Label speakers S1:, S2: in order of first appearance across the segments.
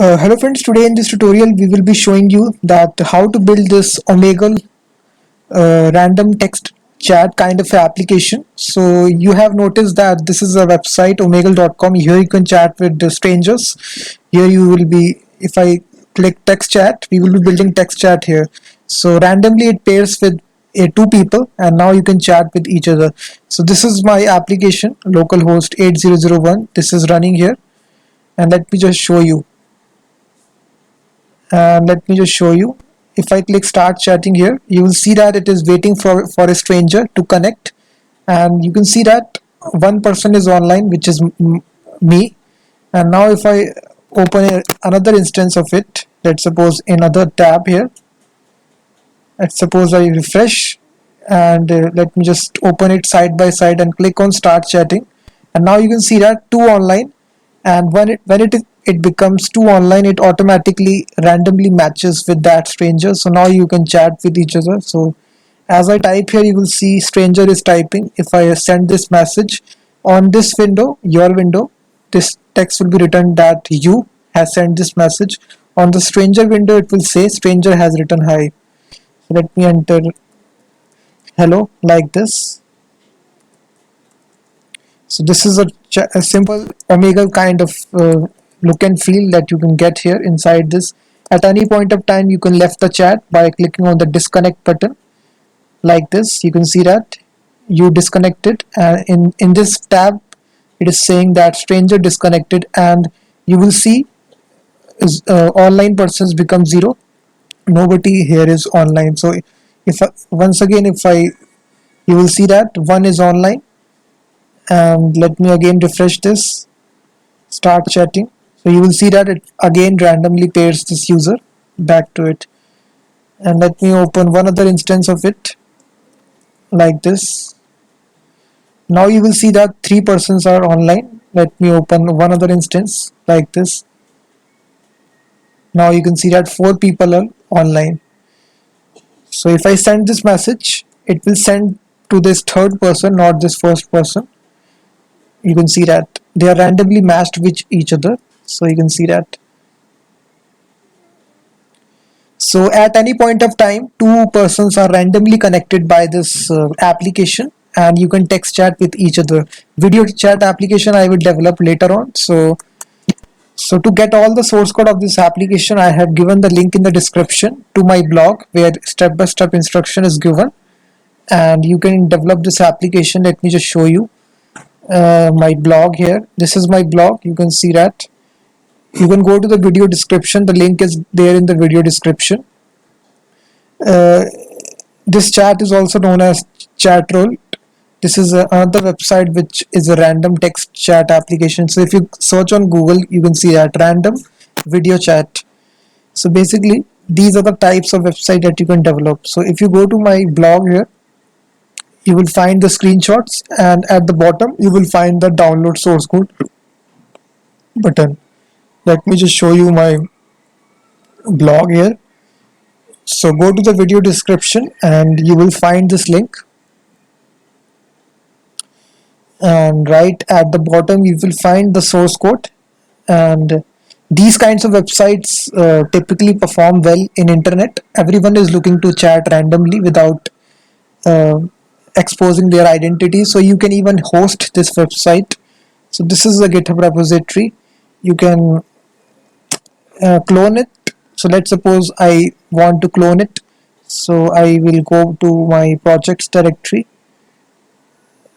S1: Hello friends, today in this tutorial we will be showing you that how to build this Omegle random text chat kind of application. So you have noticed that this is a website omegle.com. Here you can chat with the strangers. Here you will be, if I click text chat, we will be building text chat here. So randomly it pairs with two people and now you can chat with each other. So this is my application localhost 8001. This is running here and let me just show you. And let me just show you. If I click start chatting here, you will see that it is waiting for a stranger to connect, and you can see that one person is online, which is me. And now if I open another instance of it, let's suppose another tab here, let's suppose I refresh, and let me just open it side by side and click on start chatting, and now you can see that two online. And when it becomes two online, it automatically randomly matches with that stranger, so now you can chat with each other. So as I type here, you will see stranger is typing. If I send this message on this window, your window, this text will be written that you has sent this message. On the stranger window, it will say stranger has written hi. Let me enter hello like this. So this is a simple Omegle kind of look and feel that you can get here inside this. At any point of time, you can left the chat by clicking on the disconnect button like this. You can see that you disconnected. In this tab, it is saying that stranger disconnected, and you will see is online persons become zero. Nobody here is online. So if once again, if I you will see that one is online, and let me again refresh this, start chatting. So you will see that it again randomly pairs this user back to it. And let me open one other instance of it like this. Now you will see that three persons are online. Let me open one other instance like this. Now you can see that four people are online. So if I send this message, it will send to this third person, not this first person. You can see that they are randomly matched with each other. So you can see that. So at any point of time, two persons are randomly connected by this application, and you can text chat with each other. Video chat application I will develop later on. So to get all the source code of this application, I have given the link in the description to my blog where step-by-step instruction is given, and you can develop this application. Let me just show you my blog here. This is my blog. You can see that. You can go to the video description. The link is there in the video description. Uh, this chat is also known as Chatroll. This is another website which is a random text chat application. So if you search on Google, you can see that random video chat. So basically, these are the types of website that you can develop. So if you go to my blog here, you will find the screenshots, and at the bottom you will find the download source code button. Let me just show you my blog here. So go to the video description and you will find this link, and right at the bottom you will find the source code. And these kinds of websites typically perform well in internet. Everyone is looking to chat randomly without uh, exposing their identity, so you can even host this website. So this is a GitHub repository. You can clone it. So let's suppose I want to clone it. So I will go to my projects directory.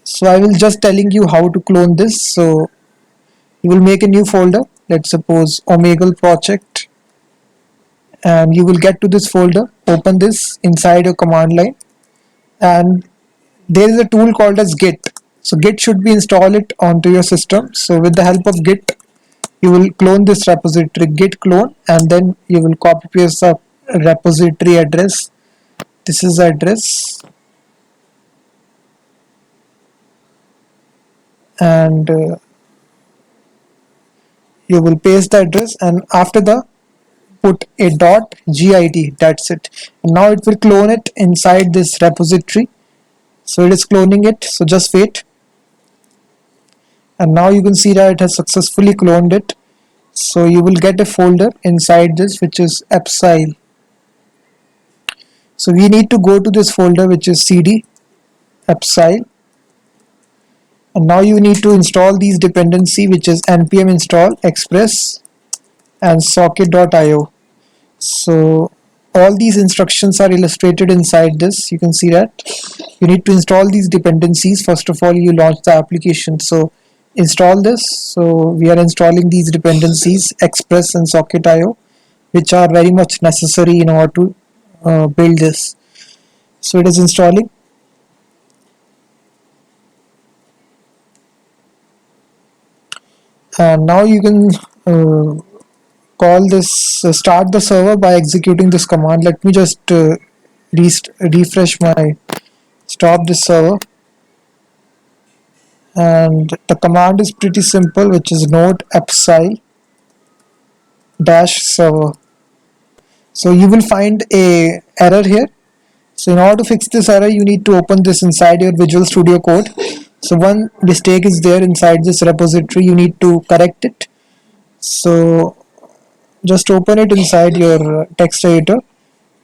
S1: So I will just telling you how to clone this. So you will make a new folder. Let's suppose Omegle project, and you will get to this folder. Open this inside your command line, and there is a tool called as Git. So Git should be installed it onto your system. So with the help of Git, you will clone this repository, git clone, and then you will copy paste the repository address. This is the address, and you will paste the address, and after the put a .git. That's it. And now it will clone it inside this repository. So it is cloning it. So just wait, and now you can see that it has successfully cloned it. So you will get a folder inside this which is Epsile. So we need to go to this folder which is cd Epsile, and now you need to install these dependency which is npm install express and socket.io. So all these instructions are illustrated inside this. You can see that you need to install these dependencies. First of all, you launch the application, so install this. So we are installing these dependencies express and socket.io, which are very much necessary in order to build this. So it is installing. And now you can call this start the server by executing this command. Let me just refresh my stop this server, and the command is pretty simple, which is node epsile dash server. So you will find a error here. So in order to fix this error, you need to open this inside your Visual Studio Code. So one mistake is there inside this repository, you need to correct it. So just open it inside your text editor,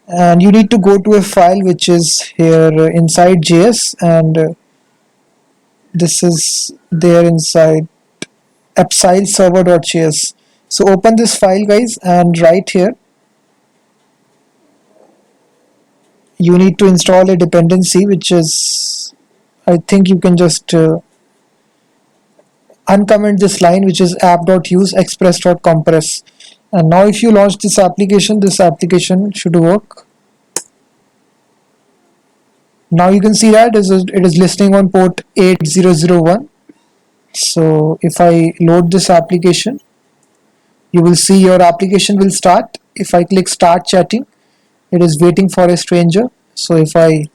S1: and you need to go to a file which is here inside JS, and this is there inside epsile server.js. So open this file, guys, and right here you need to install a dependency which is, I think you can just uncomment this line, which is app.use express.compress. And now if you launch this application should work. Now you can see that it is listening on port 8001. So if I load this application, you will see your application will start. If I click start chatting, it is waiting for a stranger. So if I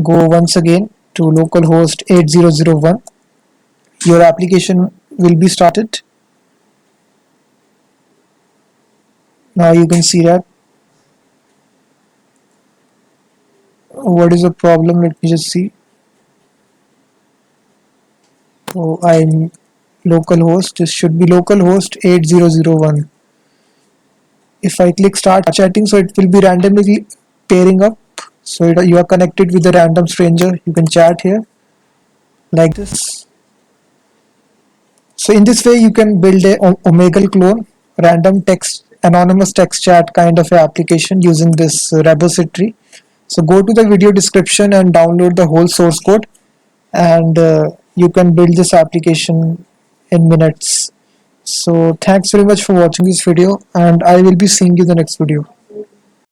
S1: go once again to localhost 8001, your application will be started. Now you can see that. What is the problem? Let me just see. So I'm localhost. This should be localhost 8001. If I click start chatting, so it will be randomly pairing up. So you are connected with a random stranger. You can chat here like this. So in this way, you can build a Omegle clone, random text, anonymous text chat kind of a application using this repository. So go to the video description and download the whole source code, and you can build this application in minutes. So thanks very much for watching this video, and I will be seeing you in the next video.